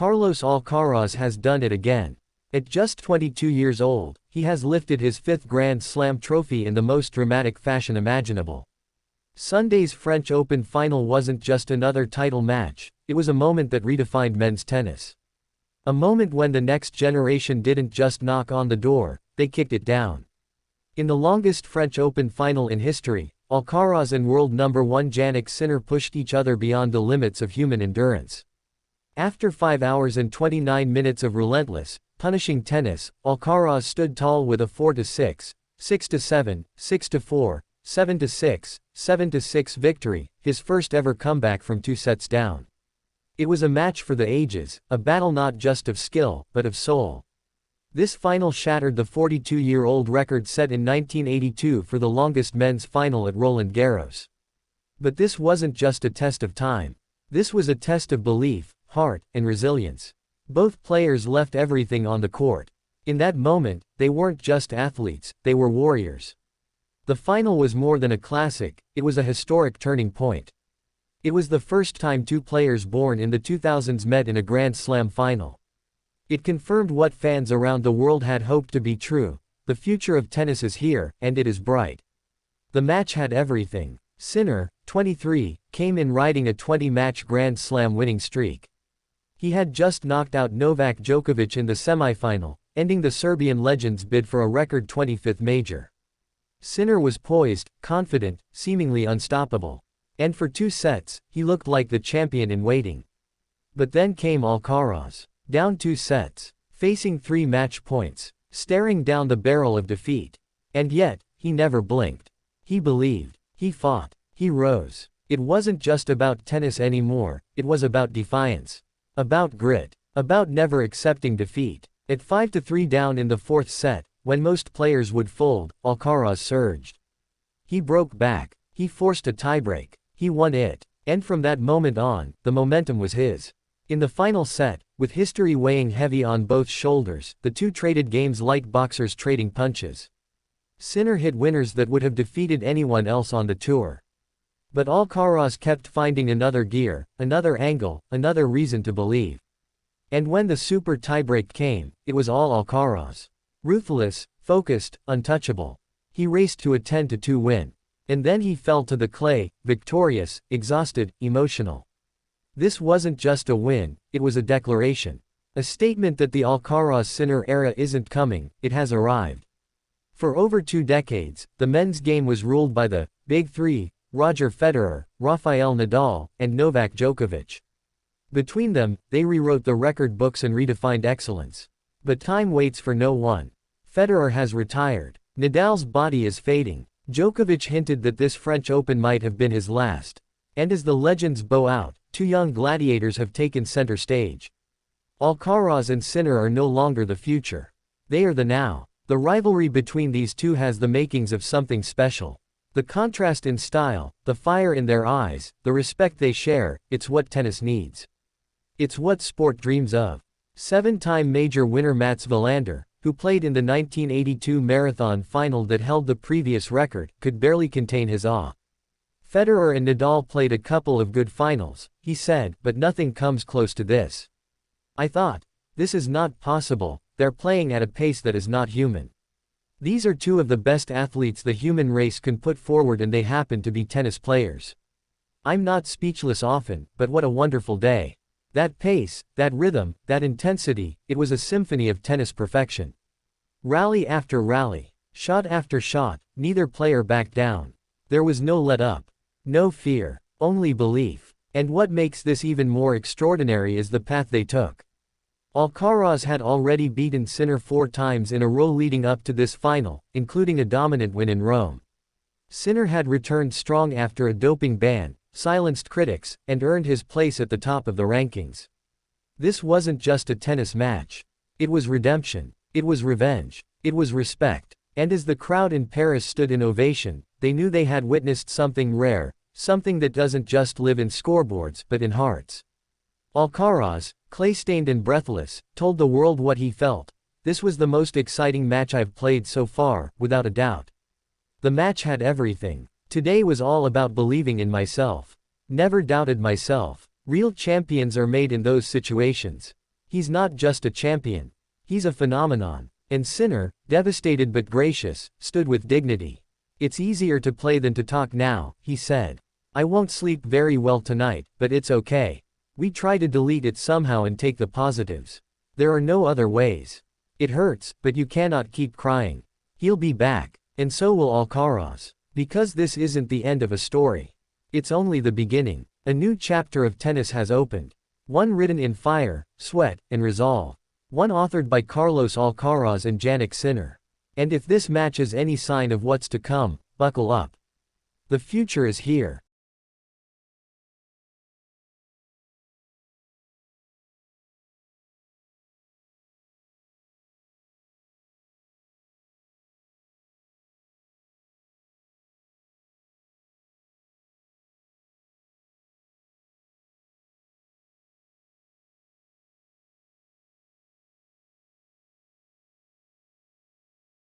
Carlos Alcaraz has done it again. At just 22 years old, he has lifted his fifth Grand Slam trophy in the most dramatic fashion imaginable. Sunday's French Open final wasn't just another title match, it was a moment that redefined men's tennis. A moment when the next generation didn't just knock on the door, they kicked it down. In the longest French Open final in history, Alcaraz and world number 1 Jannik Sinner pushed each other beyond the limits of human endurance. After 5 hours and 29 minutes of relentless, punishing tennis, Alcaraz stood tall with a 4-6, 6-7, 6-4, 7-6, 7-6 victory, his first ever comeback from 2 sets down. It was a match for the ages, a battle not just of skill, but of soul. This final shattered the 42-year-old record set in 1982 for the longest men's final at Roland Garros. But this wasn't just a test of time. This was a test of belief, heart, and resilience. Both players left everything on the court. In that moment, they weren't just athletes, they were warriors. The final was more than a classic, it was a historic turning point. It was the first time 2 players born in the 2000s met in a Grand Slam final. It confirmed what fans around the world had hoped to be true: the future of tennis is here, and it is bright. The match had everything. Sinner, 23, came in riding a 20-match Grand Slam winning streak. He had just knocked out Novak Djokovic in the semifinal, ending the Serbian legend's bid for a record 25th major. Sinner was poised, confident, seemingly unstoppable. And for 2 sets, he looked like the champion in waiting. But then came Alcaraz. Down 2 sets, facing 3 match points, staring down the barrel of defeat. And yet, he never blinked. He believed. He fought. He rose. It wasn't just about tennis anymore, it was about defiance. About grit. About never accepting defeat. At 5-3 down in the 4th set, when most players would fold, Alcaraz surged. He broke back. He forced a tiebreak. He won it. And from that moment on, the momentum was his. In the final set, with history weighing heavy on both shoulders, the 2 traded games like boxers trading punches. Sinner hit winners that would have defeated anyone else on the tour. But Alcaraz kept finding another gear, another angle, another reason to believe. And when the super tiebreak came, it was all Alcaraz. Ruthless, focused, untouchable. He raced to a 10-2 win. And then he fell to the clay, victorious, exhausted, emotional. This wasn't just a win, it was a declaration. A statement that the Alcaraz-Sinner era isn't coming, it has arrived. For over 2 decades, the men's game was ruled by the Big Three: Roger Federer, Rafael Nadal, and Novak Djokovic. Between them, they rewrote the record books and redefined excellence. But time waits for no one. Federer has retired. Nadal's body is fading. Djokovic hinted that this French Open might have been his last. And as the legends bow out, 2 young gladiators have taken center stage. Alcaraz and Sinner are no longer the future. They are the now. The rivalry between these 2 has the makings of something special. The contrast in style, the fire in their eyes, the respect they share, it's what tennis needs. It's what sport dreams of. 7-time major winner Mats Wilander, who played in the 1982 marathon final that held the previous record, could barely contain his awe. Federer and Nadal played a couple of good finals, he said, but nothing comes close to this. I thought, this is not possible, they're playing at a pace that is not human. These are 2 of the best athletes the human race can put forward, and they happen to be tennis players. I'm not speechless often, but what a wonderful day. That pace, that rhythm, that intensity, it was a symphony of tennis perfection. Rally after rally, shot after shot, neither player backed down. There was no let up. No fear, only belief. And what makes this even more extraordinary is the path they took. Alcaraz had already beaten Sinner 4 times in a row leading up to this final, including a dominant win in Rome. Sinner had returned strong after a doping ban, silenced critics, and earned his place at the top of the rankings. This wasn't just a tennis match. It was redemption. It was revenge. It was respect. And as the crowd in Paris stood in ovation, they knew they had witnessed something rare, something that doesn't just live in scoreboards but in hearts. Alcaraz, clay-stained and breathless, told the world what he felt. This was the most exciting match I've played so far, without a doubt. The match had everything. Today was all about believing in myself. Never doubted myself. Real champions are made in those situations. He's not just a champion. He's a phenomenon. And Sinner, devastated but gracious, stood with dignity. It's easier to play than to talk now, he said. I won't sleep very well tonight, but it's okay. We try to delete it somehow and take the positives. There are no other ways. It hurts, but you cannot keep crying. He'll be back. And so will Alcaraz. Because this isn't the end of a story. It's only the beginning. A new chapter of tennis has opened. One written in fire, sweat, and resolve. One authored by Carlos Alcaraz and Jannik Sinner. And if this match is any sign of what's to come, buckle up. The future is here.